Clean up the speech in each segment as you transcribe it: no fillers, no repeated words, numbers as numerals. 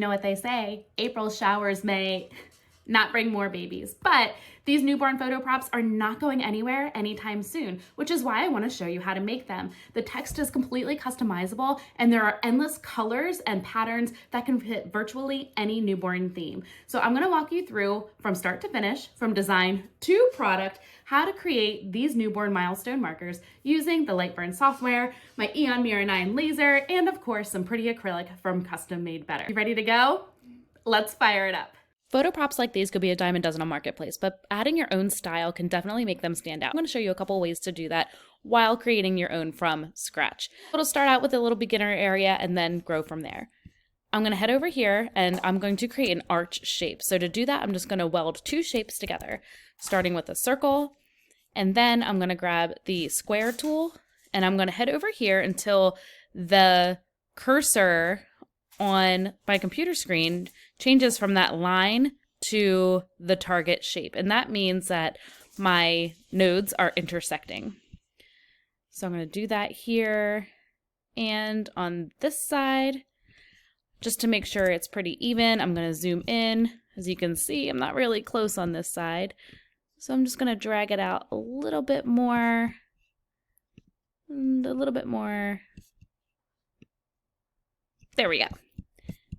know what they say, April showers may not bring more babies, but these newborn photo props are not going anywhere anytime soon, which is why I want to show you how to make them. The text is completely customizable and there are endless colors and patterns that can fit virtually any newborn theme. So I'm going to walk you through from start to finish, from design to product, how to create these newborn milestone markers using the Lightburn software, my Eon Mira 9 laser, and of course some pretty acrylic from Custom Made Better. You ready to go? Let's fire it up. Photo props like these could be a dime a dozen on Marketplace, but adding your own style can definitely make them stand out. I'm going to show you a couple ways to do that while creating your own from scratch. It'll start out with a little beginner area and then grow from there. I'm going to head over here and I'm going to create an arch shape. So to do that, I'm just going to weld two shapes together, starting with a circle, and then I'm going to grab the square tool and I'm going to head over here until the cursor on my computer screen changes from that line to the target shape. And that means that my nodes are intersecting. So I'm going to do that here and on this side, just to make sure it's pretty even. I'm going to zoom in. As you can see, I'm not really close on this side. So I'm just going to drag it out a little bit more and a little bit more. There we go.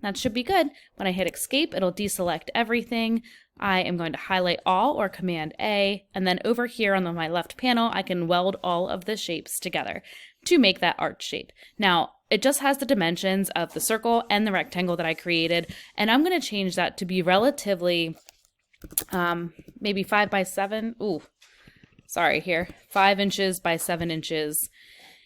That should be good. When I hit escape, it'll deselect everything. I am going to highlight all or Command A, and then over here on my left panel, I can weld all of the shapes together to make that arch shape. Now, it just has the dimensions of the circle and the rectangle that I created, and I'm going to change that to be relatively, maybe 5 by 7. Ooh, sorry here. 5 inches by 7 inches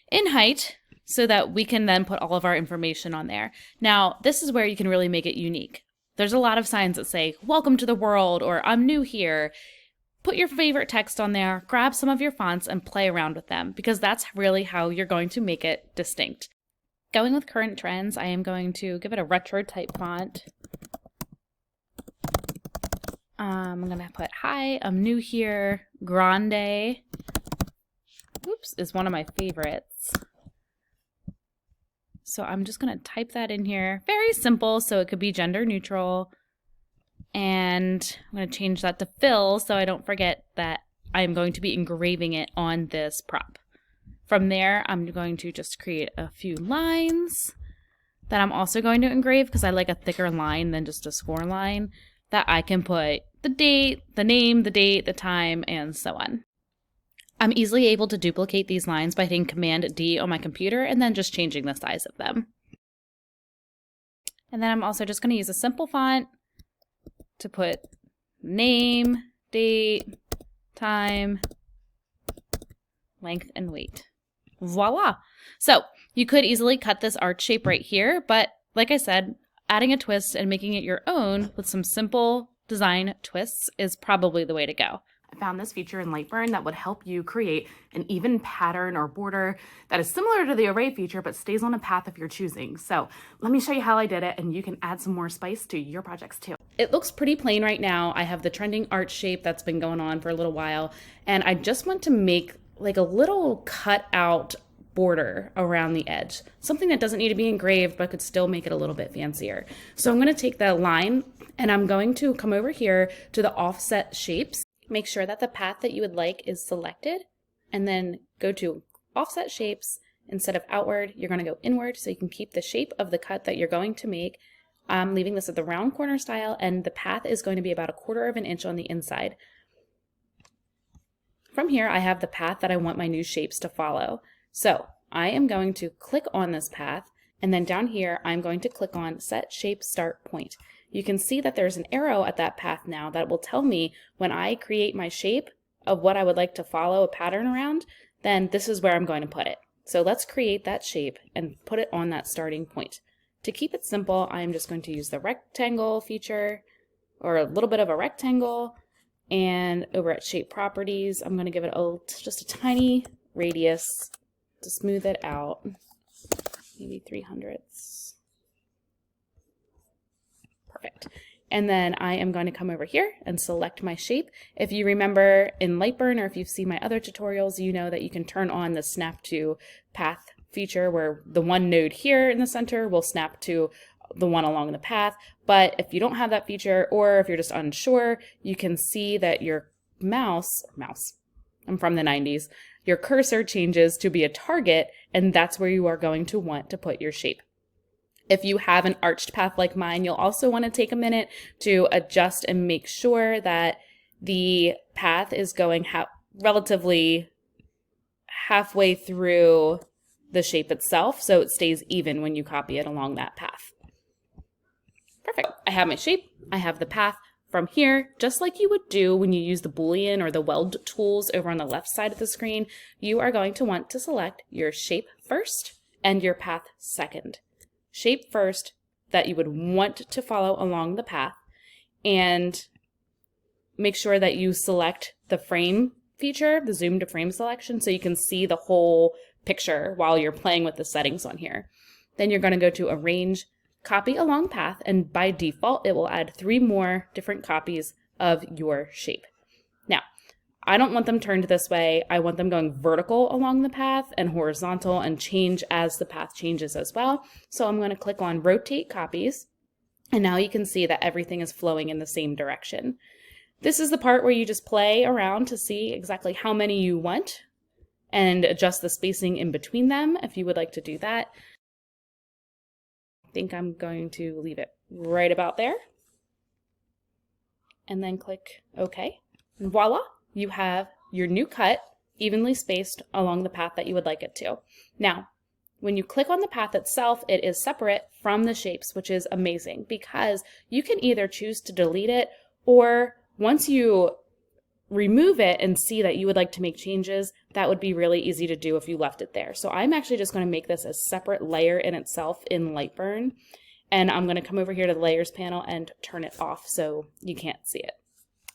in height, so that we can then put all of our information on there. Now, this is where you can really make it unique. There's a lot of signs that say, welcome to the world, or I'm new here. Put your favorite text on there, grab some of your fonts and play around with them, because that's really how you're going to make it distinct. Going with current trends, I am going to give it a retro type font. I'm gonna put hi, I'm new here, grande. Oops, is one of my favorites. So I'm just going to type that in here. Very simple, so it could be gender neutral. And I'm going to change that to fill so I don't forget that I'm going to be engraving it on this prop. From there, I'm going to just create a few lines that I'm also going to engrave because I like a thicker line than just a score line that I can put the date, the name, the date, the time, and so on. I'm easily able to duplicate these lines by hitting Command D on my computer and then just changing the size of them. And then I'm also just going to use a simple font to put name, date, time, length, and weight. Voila! So you could easily cut this arch shape right here, but like I said, adding a twist and making it your own with some simple design twists is probably the way to go. I found this feature in Lightburn that would help you create an even pattern or border that is similar to the array feature but stays on a path of your choosing. So let me show you how I did it and you can add some more spice to your projects too. It looks pretty plain right now. I have the trending arch shape that's been going on for a little while and I just want to make like a little cut out border around the edge. Something that doesn't need to be engraved but could still make it a little bit fancier. So I'm going to take that line and I'm going to come over here to the offset shapes. Make sure that the path that you would like is selected and then go to offset shapes. Instead of outward, you're going to go inward so you can keep the shape of the cut that you're going to make. I'm leaving this at the round corner style and the path is going to be about 1/4 of an inch on the inside. From here, I have the path that I want my new shapes to follow. So I am going to click on this path and then down here, I'm going to click on Set Shape Start Point. You can see that there's an arrow at that path now that will tell me when I create my shape of what I would like to follow a pattern around, then this is where I'm going to put it. So let's create that shape and put it on that starting point. To keep it simple, I'm just going to use the rectangle feature or a little bit of a rectangle, and over at Shape Properties, I'm going to give it just a tiny radius to smooth it out, maybe 3/100. Perfect. And then I am going to come over here and select my shape. If you remember in Lightburn or if you've seen my other tutorials, you know that you can turn on the snap to path feature where the one node here in the center will snap to the one along the path. But if you don't have that feature, or if you're just unsure, you can see that your mouse, I'm from the 90s, your cursor changes to be a target, and that's where you are going to want to put your shape. If you have an arched path like mine, you'll also want to take a minute to adjust and make sure that the path is going relatively halfway through the shape itself, so it stays even when you copy it along that path. Perfect. I have my shape. I have the path. From here, just like you would do when you use the Boolean or the weld tools over on the left side of the screen, you are going to want to select your shape first and your path second. Shape first, that you would want to follow along the path, and make sure that you select the frame feature, the zoom to frame selection, so you can see the whole picture while you're playing with the settings on here. Then you're going to go to Arrange, Copy Along Path, and by default, it will add 3 more different copies of your shape. Now, I don't want them turned this way. I want them going vertical along the path and horizontal and change as the path changes as well. So I'm going to click on Rotate Copies, and now you can see that everything is flowing in the same direction. This is the part where you just play around to see exactly how many you want and adjust the spacing in between them if you would like to do that. I think I'm going to leave it right about there. And then click OK. And voila, you have your new cut evenly spaced along the path that you would like it to. Now, when you click on the path itself, it is separate from the shapes, which is amazing because you can either choose to delete it, or once you remove it and see that you would like to make changes, that would be really easy to do if you left it there. So I'm actually just going to make this a separate layer in itself in Lightburn, and I'm going to come over here to the layers panel and turn it off so you can't see it.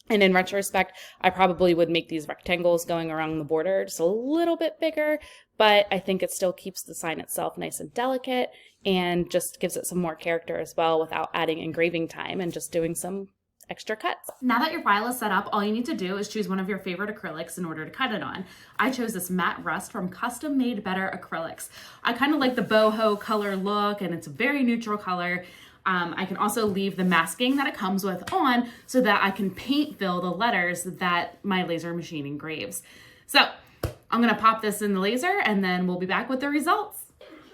And in retrospect, I probably would make these rectangles going around the border just a little bit bigger, but I think it still keeps the sign itself nice and delicate and just gives it some more character as well without adding engraving time and just doing some extra cuts. Now that your file is set up, all you need to do is choose one of your favorite acrylics in order to cut it on. I chose this matte rust from Custom Made Better Acrylics. I kind of like the boho color look, and it's a very neutral color. I can also leave the masking that it comes with on so that I can paint fill the letters that my laser machine engraves. So I'm gonna pop this in the laser and then we'll be back with the results.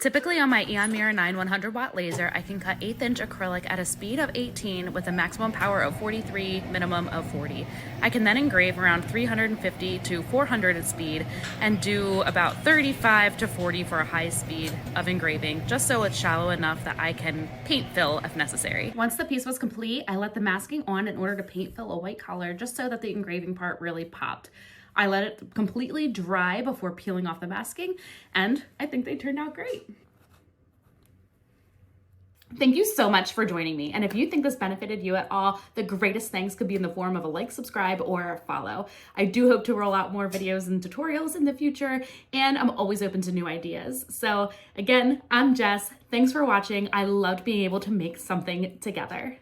Typically on my Eon Mira 9 100-watt laser, I can cut 1/8 inch acrylic at a speed of 18 with a maximum power of 43, minimum of 40. I can then engrave around 350 to 400 at speed and do about 35 to 40 for a high speed of engraving, just so it's shallow enough that I can paint fill if necessary. Once the piece was complete, I let the masking on in order to paint fill a white color just so that the engraving part really popped. I let it completely dry before peeling off the masking, and I think they turned out great. Thank you so much for joining me. And if you think this benefited you at all, the greatest thanks could be in the form of a like, subscribe, or a follow. I do hope to roll out more videos and tutorials in the future, and I'm always open to new ideas. So again, I'm Jess. Thanks for watching. I loved being able to make something together.